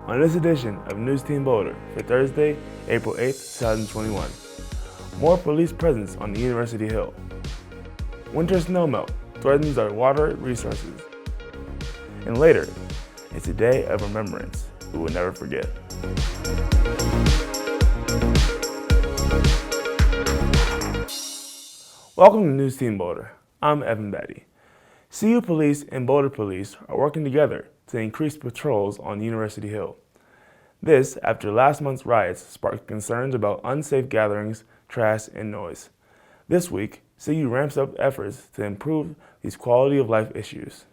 on this edition of NewsTeam Boulder for Thursday, April 8th, 2021. More police presence on the University Hill. Winter snowmelt threatens our water resources. And later, it's a day of remembrance we will never forget. Welcome to NewsTeam Boulder. I'm Evan Betty. CU Police and Boulder Police are working together to increase patrols on University Hill. This after last month's riots sparked concerns about unsafe gatherings, trash, and noise. This week, CU ramps up efforts to improve these quality of life issues.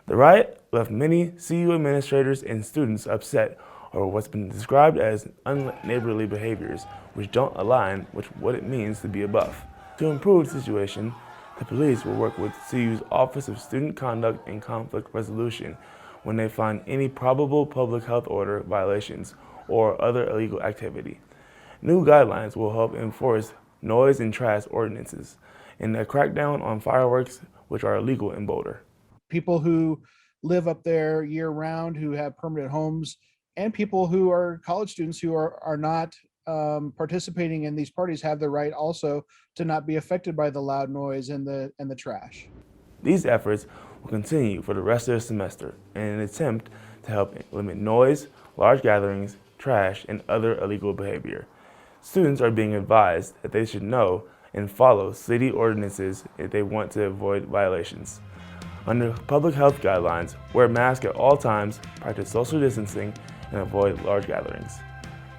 The riot left many CU administrators and students upset over what's been described as unneighborly behaviors which don't align with what it means to be a buff. To improve the situation, the police will work with CU's Office of Student Conduct and Conflict Resolution when they find any probable public health order violations or other illegal activity. New guidelines will help enforce noise and trash ordinances and a crackdown on fireworks which are illegal in Boulder. People who live up there year round, who have permanent homes, and people who are college students who are not participating in these parties have the right also to not be affected by the loud noise and the trash. These efforts will continue for the rest of the semester in an attempt to help limit noise, large gatherings, trash, and other illegal behavior. Students are being advised that they should know and follow city ordinances if they want to avoid violations. Under public health guidelines, wear masks at all times, practice social distancing, and avoid large gatherings.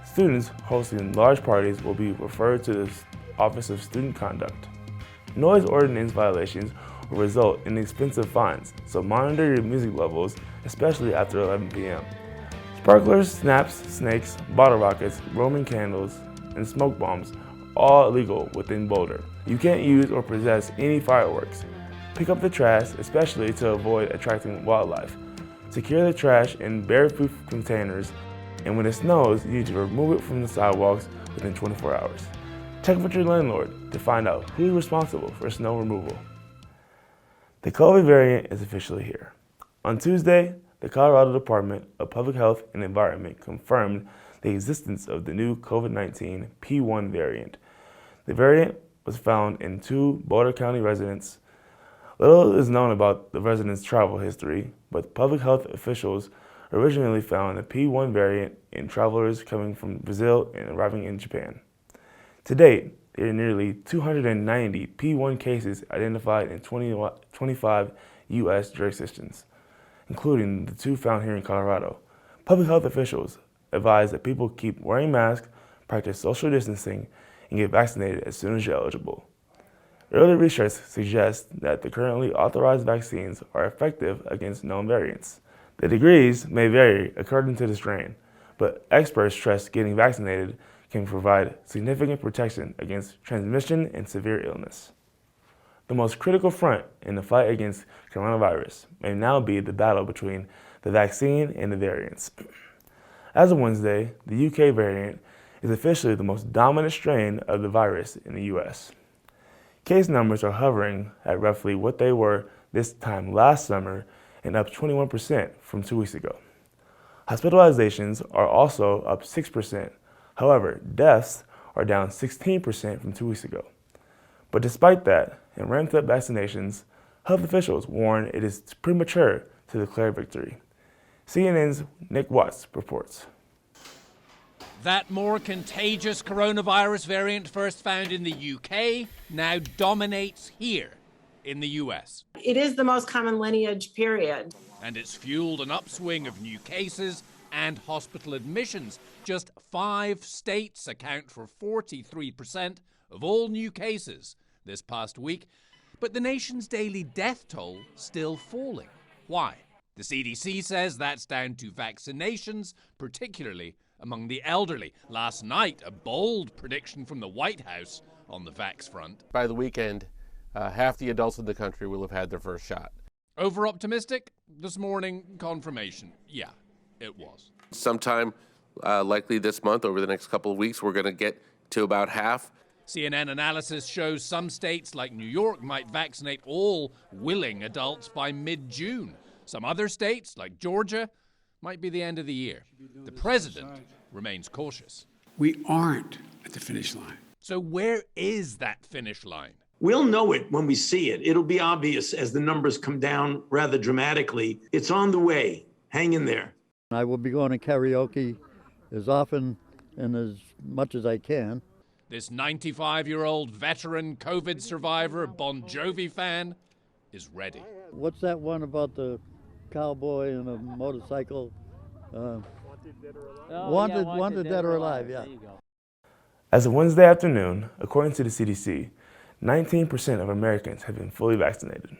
Students hosting large parties will be referred to the Office of Student Conduct. Noise ordinance violations will result in expensive fines, so monitor your music levels, especially after 11 p.m. Sparklers, snaps, snakes, bottle rockets, Roman candles, and smoke bombs are all illegal within Boulder. You can't use or possess any fireworks. Pick up the trash, especially to avoid attracting wildlife. Secure the trash in bear-proof containers, and when it snows, you need to remove it from the sidewalks within 24 hours. Check with your landlord to find out who is responsible for snow removal. The COVID variant is officially here. On Tuesday, the Colorado Department of Public Health and Environment confirmed the existence of the new COVID-19 P1 variant. The variant was found in 2 Boulder County residents. Little is known about the residents' travel history, but public health officials originally found the P1 variant in travelers coming from Brazil and arriving in Japan. To date, there are nearly 290 P1 cases identified in 25 U.S. jurisdictions, including the 2 found here in Colorado. Public health officials advise that people keep wearing masks, practice social distancing, and get vaccinated as soon as you're eligible. Early research suggests that the currently authorized vaccines are effective against known variants. The degrees may vary according to the strain, but experts stress getting vaccinated can provide significant protection against transmission and severe illness. The most critical front in the fight against coronavirus may now be the battle between the vaccine and the variants. As of Wednesday, the UK variant is officially the most dominant strain of the virus in the US. Case numbers are hovering at roughly what they were this time last summer and up 21% from 2 weeks ago. Hospitalizations are also up 6%. However, deaths are down 16% from 2 weeks ago. But despite that, and ramped up vaccinations, health officials warn it is premature to declare victory. CNN's Nick Watts reports. That more contagious coronavirus variant first found in the UK now dominates here in the US. It is the most common lineage, period. And it's fueled an upswing of new cases and hospital admissions. Just 5 states account for 43% of all new cases this past week. But the nation's daily death toll still falling. Why? The CDC says that's down to vaccinations, particularly among the elderly. Last night, a bold prediction from the White House on the vax front. By the weekend, half the adults in the country will have had their first shot. Over-optimistic? This morning, confirmation. Yeah, it was. Sometime likely this month, over the next couple of weeks, we're going to get to about half. CNN analysis shows some states like New York might vaccinate all willing adults by mid-June. Some other states, like Georgia, might be the end of the year. The president remains cautious. We aren't at the finish line. So where is that finish line? We'll know it when we see it. It'll be obvious as the numbers come down rather dramatically. It's on the way. Hang in there. I will be going to karaoke as often and as much as I can. This 95-year-old veteran COVID survivor, Bon Jovi fan, is ready. What's that one about the cowboy and a motorcycle? Wanted dead or alive, yeah. As of Wednesday afternoon, according to the CDC, 19% of Americans have been fully vaccinated.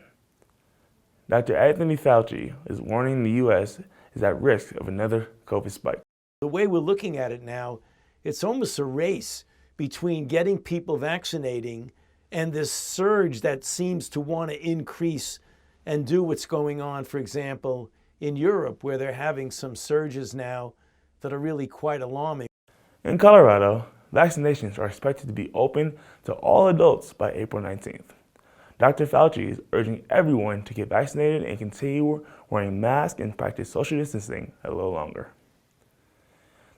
Dr. Anthony Fauci is warning the U.S. is at risk of another COVID spike. The way we're looking at it now, it's almost a race between getting people vaccinating and this surge that seems to want to increase and do what's going on, for example, in Europe, where they're having some surges now that are really quite alarming. In Colorado, vaccinations are expected to be open to all adults by April 19th. Dr. Fauci is urging everyone to get vaccinated and continue wearing masks and practice social distancing a little longer.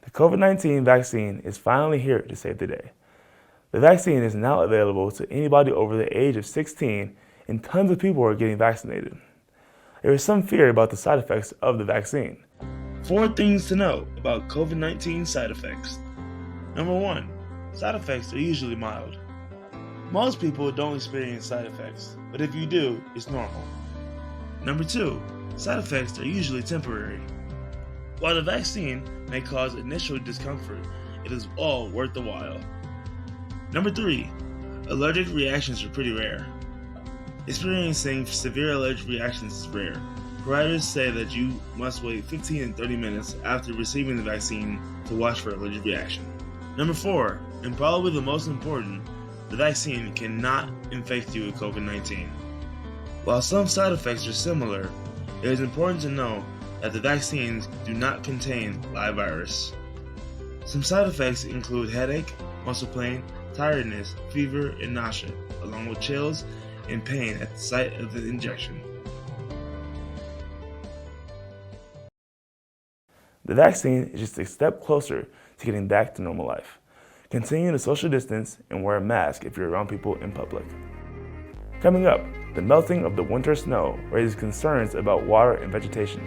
The COVID-19 vaccine is finally here to save the day. The vaccine is now available to anybody over the age of 16, and tons of people are getting vaccinated. There is some fear about the side effects of the vaccine. 4 things to know about COVID-19 side effects. Number 1, side effects are usually mild. Most people don't experience side effects, but if you do, it's normal. Number 2, side effects are usually temporary. While the vaccine may cause initial discomfort, it is all worth the while. Number 3, allergic reactions are pretty rare. Experiencing severe allergic reactions is rare. Providers say that you must wait 15 and 30 minutes after receiving the vaccine to watch for allergic reaction. Number 4, and probably the most important, the vaccine cannot infect you with COVID-19. While some side effects are similar, it is important to know that the vaccines do not contain live virus. Some side effects include headache, muscle pain, tiredness, fever, and nausea, along with chills and pain at the site of the injection. The vaccine is just a step closer to getting back to normal life. Continue to social distance and wear a mask if you're around people in public. Coming up, the melting of the winter snow raises concerns about water and vegetation.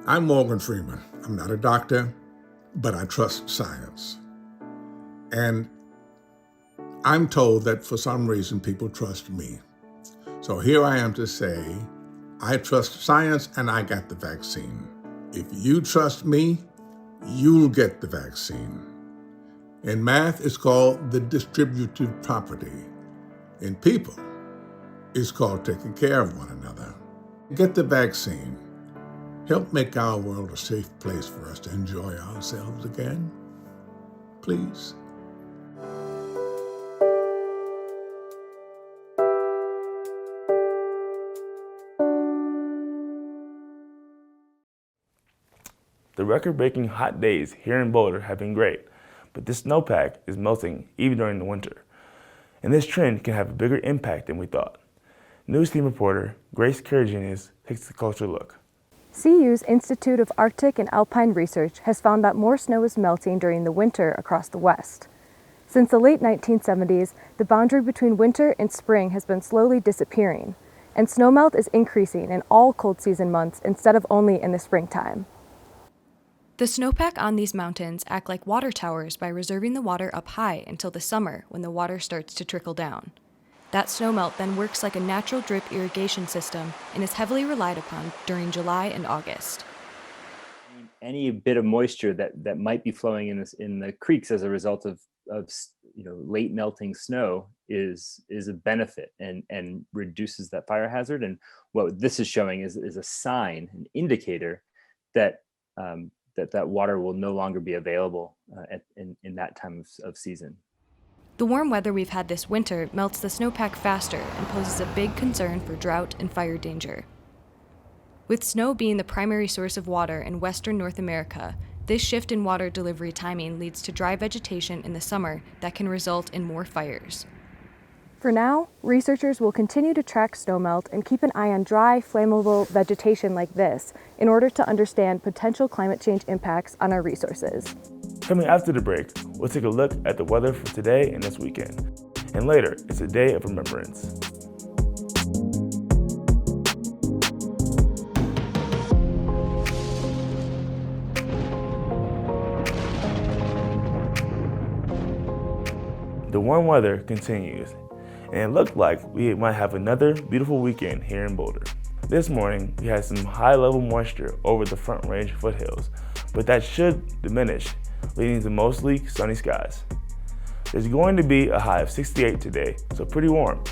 I'm Morgan Freeman. I'm not a doctor, but I trust science. And I'm told that for some reason people trust me. So here I am to say, I trust science and I got the vaccine. If you trust me, you'll get the vaccine. In math, it's called the distributive property. In people, it's called taking care of one another. Get the vaccine. Help make our world a safe place for us to enjoy ourselves again. Please. The record-breaking hot days here in Boulder have been great, but this snowpack is melting even during the winter. And this trend can have a bigger impact than we thought. NewsTeam reporter Grace Karaginis takes a closer look. CU's Institute of Arctic and Alpine Research has found that more snow is melting during the winter across the West. Since the late 1970s, the boundary between winter and spring has been slowly disappearing, and snowmelt is increasing in all cold season months instead of only in the springtime. The snowpack on these mountains act like water towers by reserving the water up high until the summer when the water starts to trickle down. That snowmelt then works like a natural drip irrigation system and is heavily relied upon during July and August. Any bit of moisture that might be flowing in the creeks as a result of late melting snow is a benefit and reduces that fire hazard. And what this is showing is a sign, an indicator that that water will no longer be available in that time of season. The warm weather we've had this winter melts the snowpack faster and poses a big concern for drought and fire danger. With snow being the primary source of water in western North America, this shift in water delivery timing leads to dry vegetation in the summer that can result in more fires. For now, researchers will continue to track snowmelt and keep an eye on dry, flammable vegetation like this in order to understand potential climate change impacts on our resources. Coming after the break, we'll take a look at the weather for today and this weekend. And later, it's a day of remembrance. The warm weather continues, and it looked like we might have another beautiful weekend here in Boulder. This morning, we had some high-level moisture over the Front Range foothills, but that should diminish, leading to mostly sunny skies. There's going to be a high of 68 today, so pretty warm,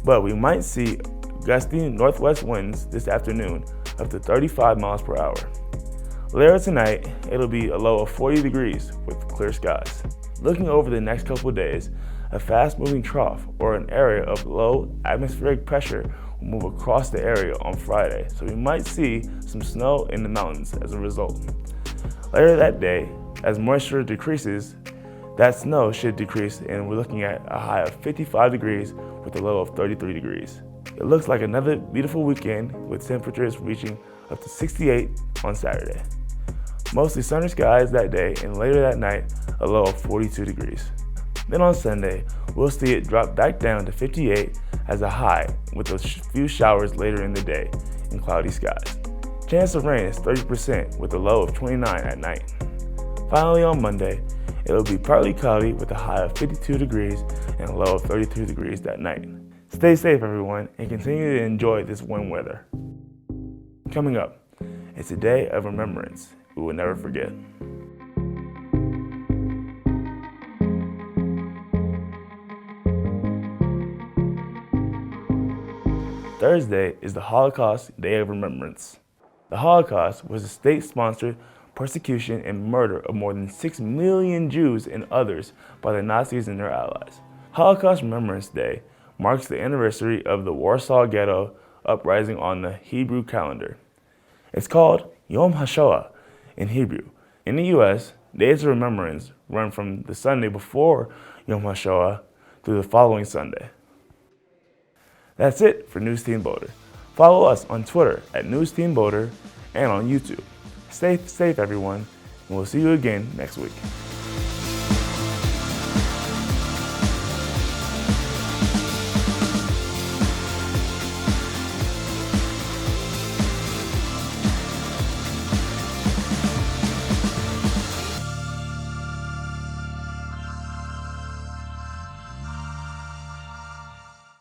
but we might see gusty northwest winds this afternoon up to 35 miles per hour. Later tonight, it'll be a low of 40 degrees with clear skies. Looking over the next couple of days, a fast-moving trough or an area of low atmospheric pressure will move across the area on Friday, so we might see some snow in the mountains as a result. Later that day, as moisture decreases, that snow should decrease, and we're looking at a high of 55 degrees with a low of 33 degrees. It looks like another beautiful weekend with temperatures reaching up to 68 on Saturday. Mostly sunny skies that day, and later that night, a low of 42 degrees. Then on Sunday, we'll see it drop back down to 58 as a high with a few showers later in the day and cloudy skies. Chance of rain is 30% with a low of 29 at night. Finally on Monday, it'll be partly cloudy with a high of 52 degrees and a low of 32 degrees that night. Stay safe everyone and continue to enjoy this warm weather. Coming up, it's a day of remembrance we will never forget. Thursday is the Holocaust Day of Remembrance. The Holocaust was a state-sponsored persecution and murder of more than 6 million Jews and others by the Nazis and their allies. Holocaust Remembrance Day marks the anniversary of the Warsaw Ghetto uprising on the Hebrew calendar. It's called Yom HaShoah in Hebrew. In the U.S., days of remembrance run from the Sunday before Yom HaShoah to the following Sunday. That's it for NewsTeam Boulder. Follow us on Twitter at NewsTeam Boulder and on YouTube. Stay safe, everyone, and we'll see you again next week.